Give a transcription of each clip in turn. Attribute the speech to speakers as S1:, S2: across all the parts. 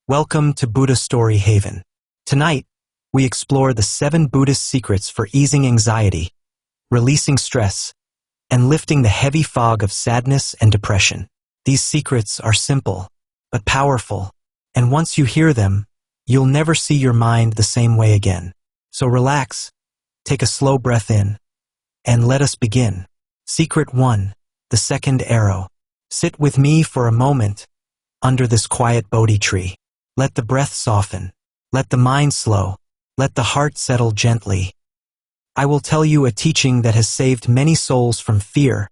S1: Welcome to Buddha Story Haven. Tonight, we explore the 7 Buddhist secrets for easing anxiety, releasing stress, and lifting the heavy fog of sadness and depression. These secrets are simple, but powerful, and once you hear them, you'll never see your mind the same way again. So relax, take a slow breath in, and let us begin. Secret 1, the second arrow. Sit with me for a moment under this quiet Bodhi tree. Let the breath soften. Let the mind slow. Let the heart settle gently. I will tell you a teaching that has saved many souls from fear,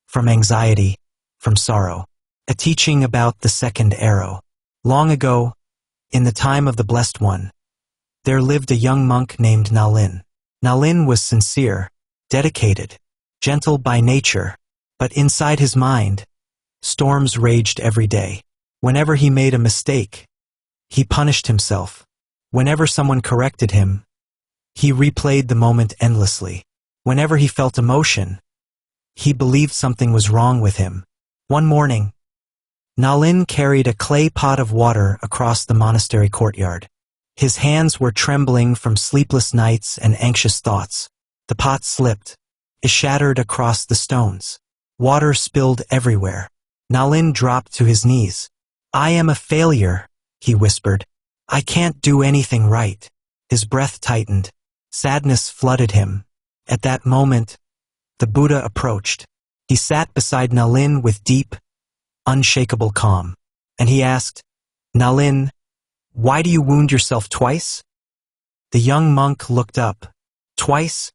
S1: from anxiety, from sorrow. A teaching about the second arrow. Long ago, in the time of the Blessed One, there lived a young monk named Nalin. Nalin was sincere, dedicated, gentle by nature, but inside his mind, storms raged every day. Whenever he made a mistake, he punished himself. Whenever someone corrected him, he replayed the moment endlessly. Whenever he felt emotion, he believed something was wrong with him. One morning, Nalin carried a clay pot of water across the monastery courtyard. His hands were trembling from sleepless nights and anxious thoughts. The pot slipped. It shattered across the stones. Water spilled everywhere. Nalin dropped to his knees. "I am a failure," he whispered. "I can't do anything right." His breath tightened. Sadness flooded him. At that moment, the Buddha approached. He sat beside Nalin with deep, unshakable calm, and he asked, "Nalin, why do you wound yourself twice?" The young monk looked up. "Twice,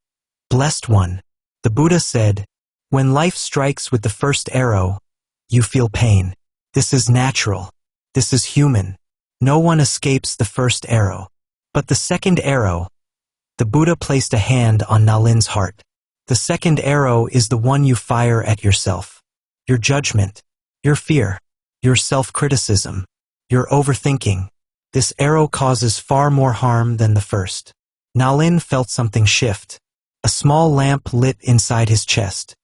S1: Blessed One," the Buddha said, "when life strikes with the first arrow, you feel pain. This is natural. This is human. No one escapes the first arrow. But the second arrow," the Buddha placed a hand on Nalin's heart. "The second arrow is the one you fire at yourself. Your judgment, your fear, your self-criticism, your overthinking. This arrow causes far more harm than the first." Nalin felt something shift. A small lamp lit inside his chest.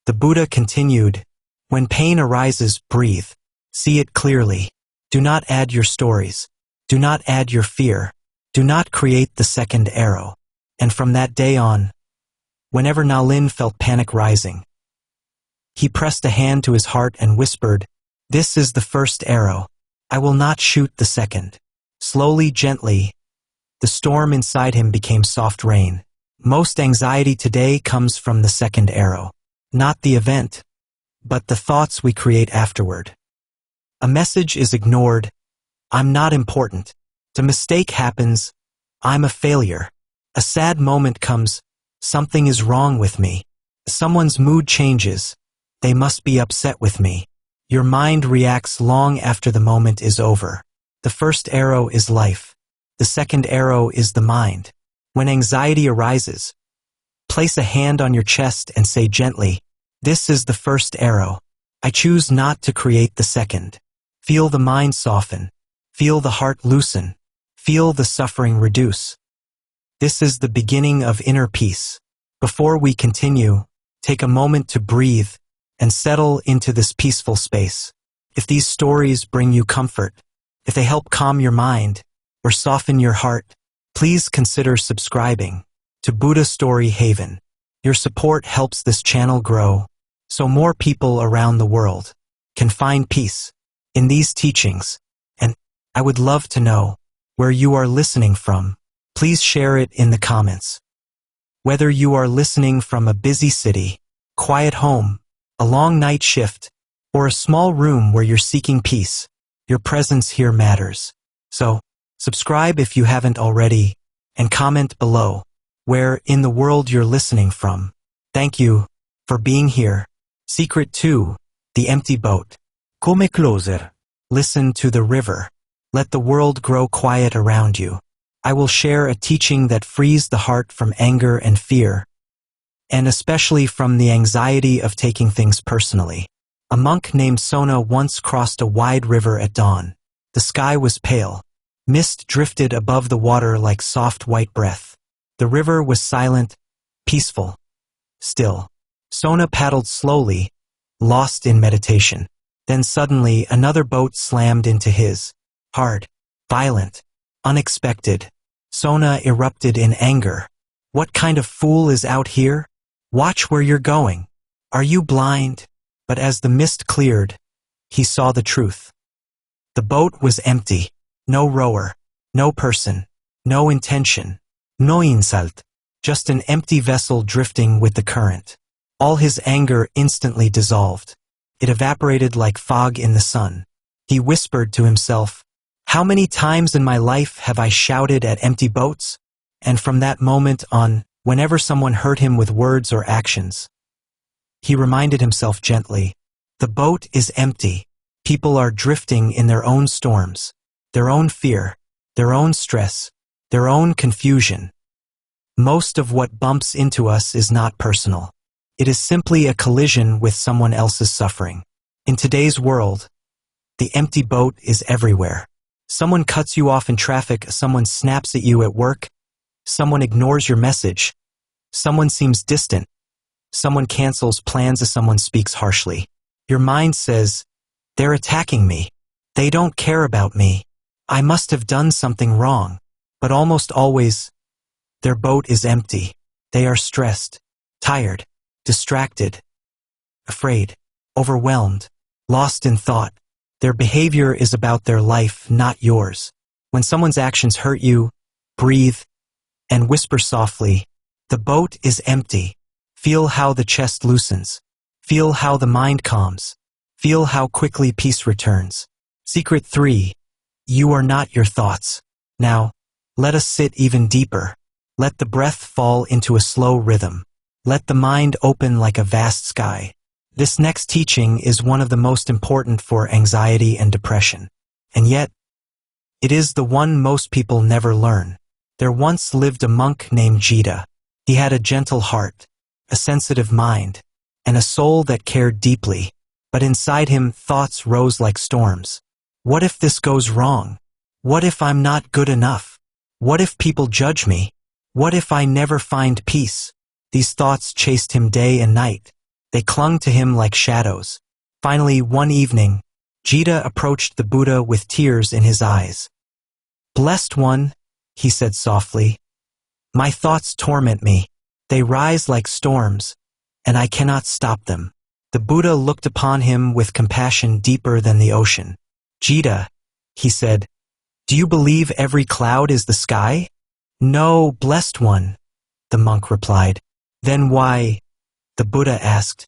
S1: The Buddha continued, "When pain arises, breathe. See it clearly. Do not add your stories. Do not add your fear. Do not create the second arrow." And from that day on, whenever Nalin felt panic rising, he pressed a hand to his heart and whispered, "This is the first arrow. I will not shoot the second." Slowly, gently, the storm inside him became soft rain. Most anxiety today comes from the second arrow. Not the event, but the thoughts we create afterward. A message is ignored. I'm not important. A mistake happens. I'm a failure. A sad moment comes. Something is wrong with me. Someone's mood changes. They must be upset with me. Your mind reacts long after the moment is over. The first arrow is life. The second arrow is the mind. When anxiety arises, place a hand on your chest and say gently, "This is the first arrow. I choose not to create the second." Feel the mind soften. Feel the heart loosen. Feel the suffering reduce. This is the beginning of inner peace. Before we continue, take a moment to breathe and settle into this peaceful space. If these stories bring you comfort, if they help calm your mind or soften your heart, please consider subscribing to Buddha Story Haven. Your support helps this channel grow, so more people around the world can find peace in these teachings. And I would love to know where you are listening from. Please share it in the comments. Whether you are listening from a busy city, quiet home, a long night shift, or a small room where you're seeking peace, your presence here matters. So, subscribe if you haven't already, and comment below where in the world you're listening from. Thank you for being here. Secret 2, the empty boat. Come closer. Listen to the river. Let the world grow quiet around you. I will share a teaching that frees the heart from anger and fear, and especially from the anxiety of taking things personally. A monk named Sona once crossed a wide river at dawn. The sky was pale. Mist drifted above the water like soft white breath. The river was silent, peaceful, still. Sona paddled slowly, lost in meditation. Then suddenly another boat slammed into his. hard, violent, unexpected. Sona erupted in anger. What kind of fool is out here? Watch where you're going. Are you blind? But as the mist cleared, he saw the truth. The boat was empty. No rower, no person, no intention, no insult, just an empty vessel drifting with the current. All his anger instantly dissolved. It evaporated like fog in the sun. He whispered to himself, "How many times in my life have I shouted at empty boats?" And from that moment on, whenever someone hurt him with words or actions, he reminded himself gently, the boat is empty. People are drifting in their own storms, their own fear, their own stress, their own confusion. Most of what bumps into us is not personal. It is simply a collision with someone else's suffering. In today's world, the empty boat is everywhere. Someone cuts you off in traffic, someone snaps at you at work, someone ignores your message, someone seems distant, someone cancels plans as someone speaks harshly. Your mind says, "They're attacking me. They don't care about me. I must have done something wrong." But almost always, their boat is empty. They are stressed, tired, distracted, afraid, overwhelmed, lost in thought. Their behavior is about their life, not yours. When someone's actions hurt you, breathe and whisper softly, "The boat is empty." Feel how the chest loosens. Feel how the mind calms. Feel how quickly peace returns. Secret 3. You are not your thoughts. Now, let us sit even deeper. Let the breath fall into a slow rhythm. Let the mind open like a vast sky. This next teaching is one of the most important for anxiety and depression. And yet, it is the one most people never learn. There once lived a monk named Jita. He had a gentle heart, a sensitive mind, and a soul that cared deeply. But inside him, thoughts rose like storms. What if this goes wrong? What if I'm not good enough? What if people judge me? What if I never find peace? These thoughts chased him day and night. They clung to him like shadows. Finally, one evening, Jita approached the Buddha with tears in his eyes. "Blessed One," he said softly, "my thoughts torment me. They rise like storms, and I cannot stop them." The Buddha looked upon him with compassion deeper than the ocean. "Jita," he said, "do you believe every cloud is the sky?" "No, Blessed One," the monk replied. "Then why?" the Buddha asked.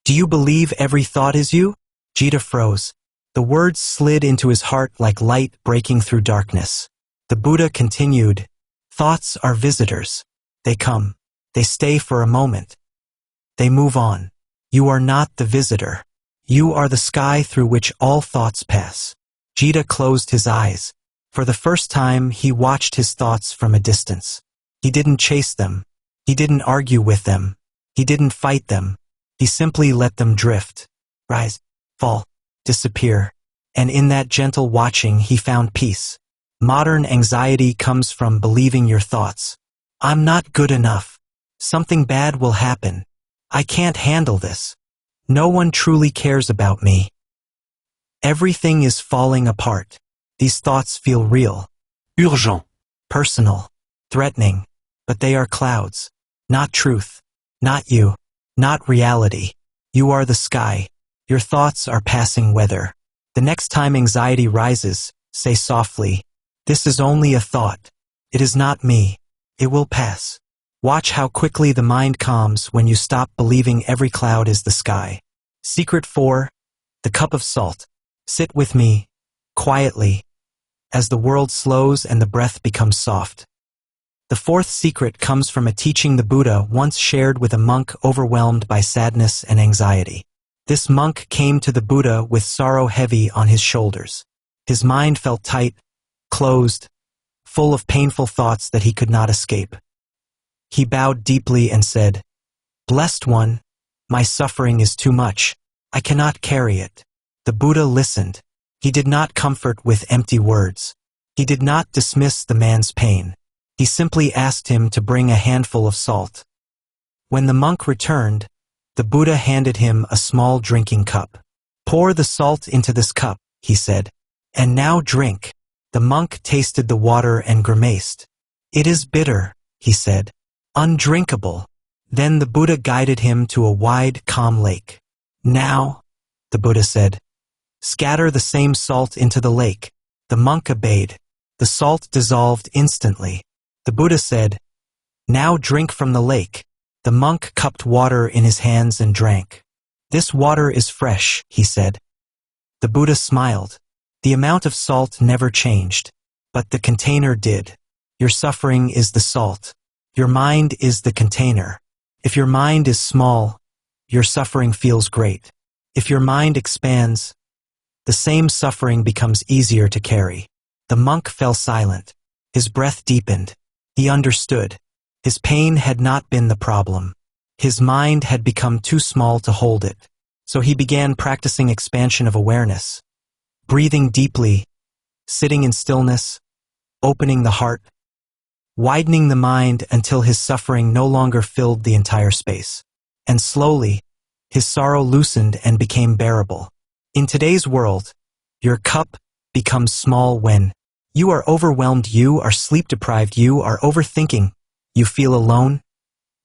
S1: "Do you believe every thought is you?" Jita froze. The words slid into his heart like light breaking through darkness. The Buddha continued, "Thoughts are visitors. They come. They stay for a moment. They move on. You are not the visitor. You are the sky through which all thoughts pass." Jita closed his eyes. For the first time, he watched his thoughts from a distance. He didn't chase them. He didn't argue with them. He didn't fight them. He simply let them drift, rise, fall, disappear. And in that gentle watching, he found peace. Modern anxiety comes from believing your thoughts. "I'm not good enough. Something bad will happen. I can't handle this. No one truly cares about me. Everything is falling apart." These thoughts feel real, urgent, personal, threatening, but they are clouds, not truth, not you, not reality. You are the sky. Your thoughts are passing weather. The next time anxiety rises, say softly, "This is only a thought. It is not me. It will pass." Watch how quickly the mind calms when you stop believing every cloud is the sky. Secret 4. The cup of salt. Sit with me, quietly, as the world slows and the breath becomes soft. The fourth secret comes from a teaching the Buddha once shared with a monk overwhelmed by sadness and anxiety. This monk came to the Buddha with sorrow heavy on his shoulders. His mind felt tight, closed, full of painful thoughts that he could not escape. He bowed deeply and said, "Blessed One, my suffering is too much. I cannot carry it." The Buddha listened. He did not comfort with empty words. He did not dismiss the man's pain. He simply asked him to bring a handful of salt. When the monk returned, the Buddha handed him a small drinking cup. "Pour the salt into this cup," he said, "and now drink." The monk tasted the water and grimaced. "It is bitter," he said. "Undrinkable." Then the Buddha guided him to a wide, calm lake. "Now," the Buddha said, "scatter the same salt into the lake." The monk obeyed. The salt dissolved instantly. The Buddha said, "Now drink from the lake." The monk cupped water in his hands and drank. "This water is fresh," he said. The Buddha smiled. The amount of salt never changed, but the container did. Your suffering is the salt. Your mind is the container. If your mind is small, your suffering feels great. If your mind expands, the same suffering becomes easier to carry. The monk fell silent. His breath deepened. He understood. His pain had not been the problem. His mind had become too small to hold it. So he began practicing expansion of awareness, breathing deeply, sitting in stillness, opening the heart, widening the mind until his suffering no longer filled the entire space. And slowly, his sorrow loosened and became bearable. In today's world, your cup becomes small when you are overwhelmed, you are sleep-deprived, you are overthinking, you feel alone,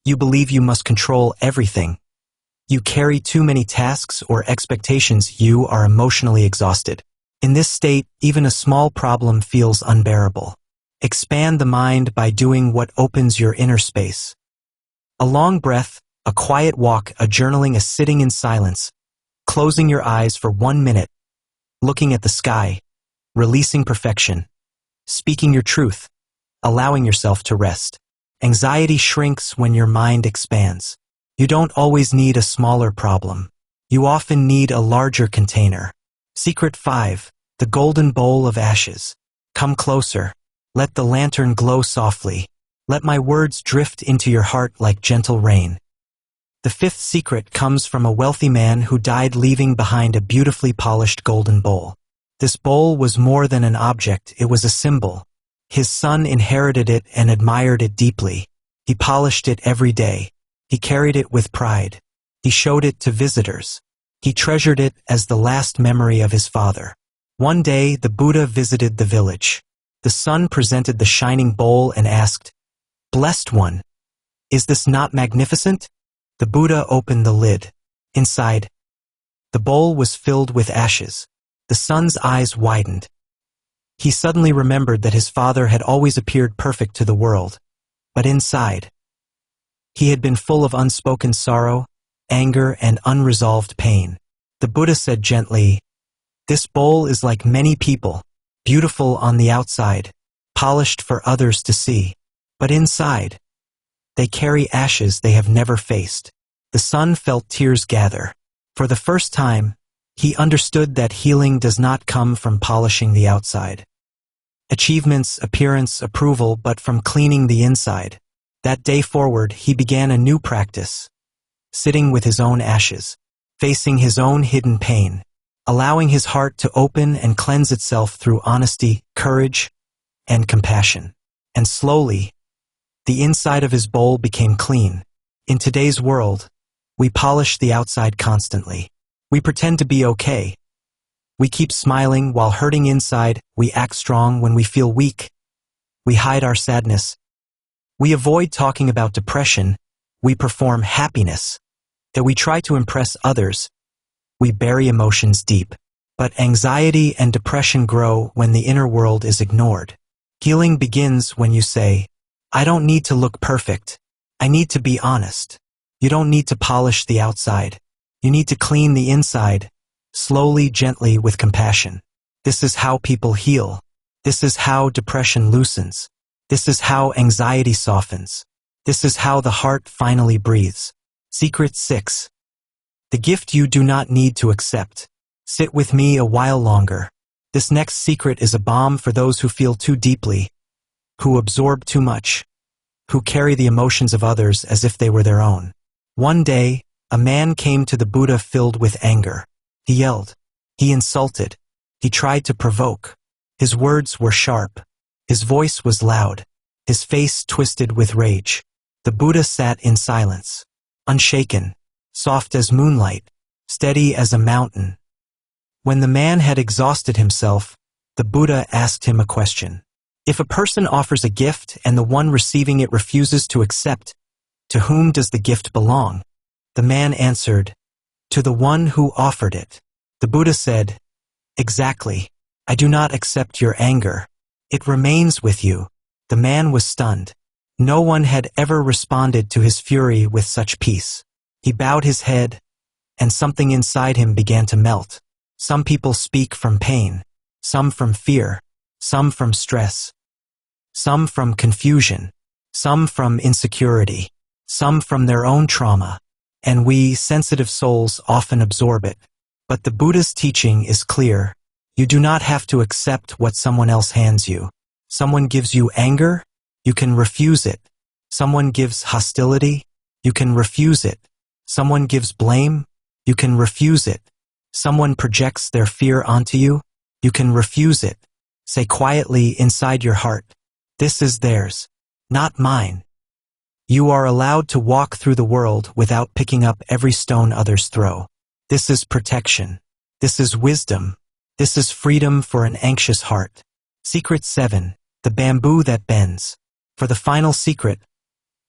S1: you believe you must control everything, you carry too many tasks or expectations, you are emotionally exhausted. In this state, even a small problem feels unbearable. Expand the mind by doing what opens your inner space. A long breath, a quiet walk, a journaling, a sitting in silence, closing your eyes for 1 minute, looking at the sky, releasing perfection, speaking your truth, allowing yourself to rest. Anxiety shrinks when your mind expands. You don't always need a smaller problem. You often need a larger container. Secret 5. The Golden Bowl of Ashes. Come closer. Let the lantern glow softly. Let my words drift into your heart like gentle rain. The 5th secret comes from a wealthy man who died leaving behind a beautifully polished golden bowl. This bowl was more than an object, it was a symbol. His son inherited it and admired it deeply. He polished it every day. He carried it with pride. He showed it to visitors. He treasured it as the last memory of his father. One day, the Buddha visited the village. The son presented the shining bowl and asked, "Blessed one, is this not magnificent?" The Buddha opened the lid. Inside, the bowl was filled with ashes. The son's eyes widened. He suddenly remembered that his father had always appeared perfect to the world. But inside, he had been full of unspoken sorrow, anger, and unresolved pain. The Buddha said gently, "This bowl is like many people, beautiful on the outside, polished for others to see. But inside, they carry ashes they have never faced." The son felt tears gather. For the first time, he understood that healing does not come from polishing the outside. Achievements, appearance, approval, but from cleaning the inside. That day forward, he began a new practice, sitting with his own ashes, facing his own hidden pain, allowing his heart to open and cleanse itself through honesty, courage, and compassion. And slowly, the inside of his bowl became clean. In today's world, we polish the outside constantly. We pretend to be okay. We keep smiling while hurting inside. We act strong when we feel weak. We hide our sadness. We avoid talking about depression. We perform happiness. That we try to impress others. We bury emotions deep. But anxiety and depression grow when the inner world is ignored. Healing begins when you say, "I don't need to look perfect. I need to be honest." You don't need to polish the outside. You need to clean the inside, slowly, gently, with compassion. This is how people heal. This is how depression loosens. This is how anxiety softens. This is how the heart finally breathes. Secret 6. The gift you do not need to accept. Sit with me a while longer. This next secret is a balm for those who feel too deeply, who absorb too much, who carry the emotions of others as if they were their own. One day, a man came to the Buddha filled with anger. He yelled. He insulted. He tried to provoke. His words were sharp. His voice was loud. His face twisted with rage. The Buddha sat in silence, unshaken, soft as moonlight, steady as a mountain. When the man had exhausted himself, the Buddha asked him a question. If a person offers a gift and the one receiving it refuses to accept, to whom does the gift belong? The man answered, to the one who offered it. The Buddha said, exactly. I do not accept your anger. It remains with you. The man was stunned. No one had ever responded to his fury with such peace. He bowed his head, and something inside him began to melt. Some people speak from pain, some from fear, some from stress, some from confusion, some from insecurity, some from their own trauma, and we, sensitive souls, often absorb it. But the Buddha's teaching is clear. You do not have to accept what someone else hands you. Someone gives you anger, you can refuse it. Someone gives hostility, you can refuse it. Someone gives blame, you can refuse it. Someone projects their fear onto you, you can refuse it. Say quietly inside your heart, this is theirs, not mine. You are allowed to walk through the world without picking up every stone others throw. This is protection. This is wisdom. This is freedom for an anxious heart. Secret 7. The bamboo that bends. For the final secret,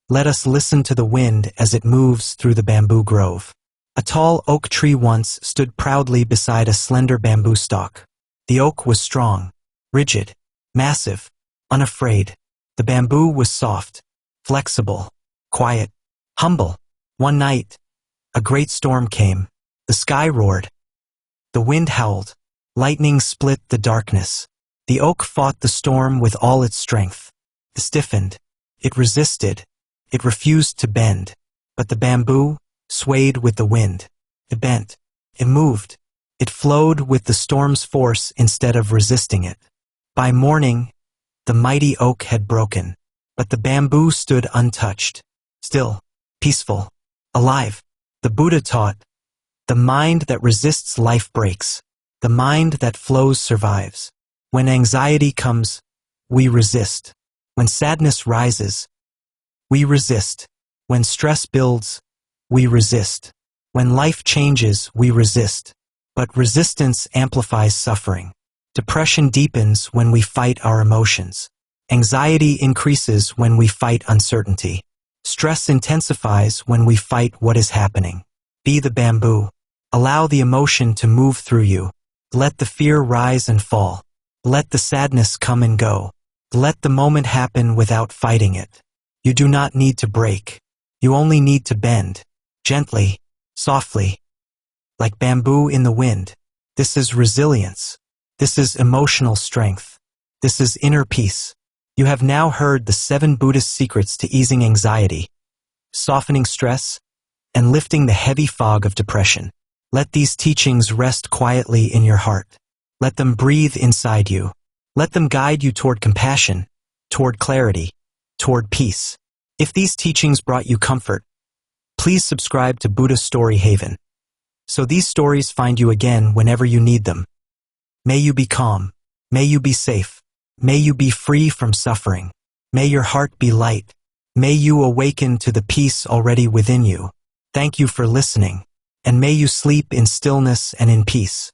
S1: let us listen to the wind as it moves through the bamboo grove. A tall oak tree once stood proudly beside a slender bamboo stalk. The oak was strong, rigid, massive, unafraid. The bamboo was soft, flexible, quiet, humble. One night, a great storm came. The sky roared. The wind howled. Lightning split the darkness. The oak fought the storm with all its strength. It stiffened. It resisted. It refused to bend. But the bamboo swayed with the wind. It bent. It moved. It flowed with the storm's force instead of resisting it. By morning, the mighty oak had broken, but the bamboo stood untouched, still, peaceful, alive. The Buddha taught, the mind that resists life breaks. The mind that flows survives. When anxiety comes, we resist. When sadness rises, we resist. When stress builds, we resist. When life changes, we resist. But resistance amplifies suffering. Depression deepens when we fight our emotions. Anxiety increases when we fight uncertainty. Stress intensifies when we fight what is happening. Be the bamboo. Allow the emotion to move through you. Let the fear rise and fall. Let the sadness come and go. Let the moment happen without fighting it. You do not need to break. You only need to bend. Gently, softly. Like bamboo in the wind. This is resilience. This is emotional strength. This is inner peace. You have now heard the 7 Buddhist secrets to easing anxiety, softening stress, and lifting the heavy fog of depression. Let these teachings rest quietly in your heart. Let them breathe inside you. Let them guide you toward compassion, toward clarity, toward peace. If these teachings brought you comfort, please subscribe to Buddha Story Haven, so these stories find you again whenever you need them. May you be calm. May you be safe. May you be free from suffering. May your heart be light. May you awaken to the peace already within you. Thank you for listening, and may you sleep in stillness and in peace.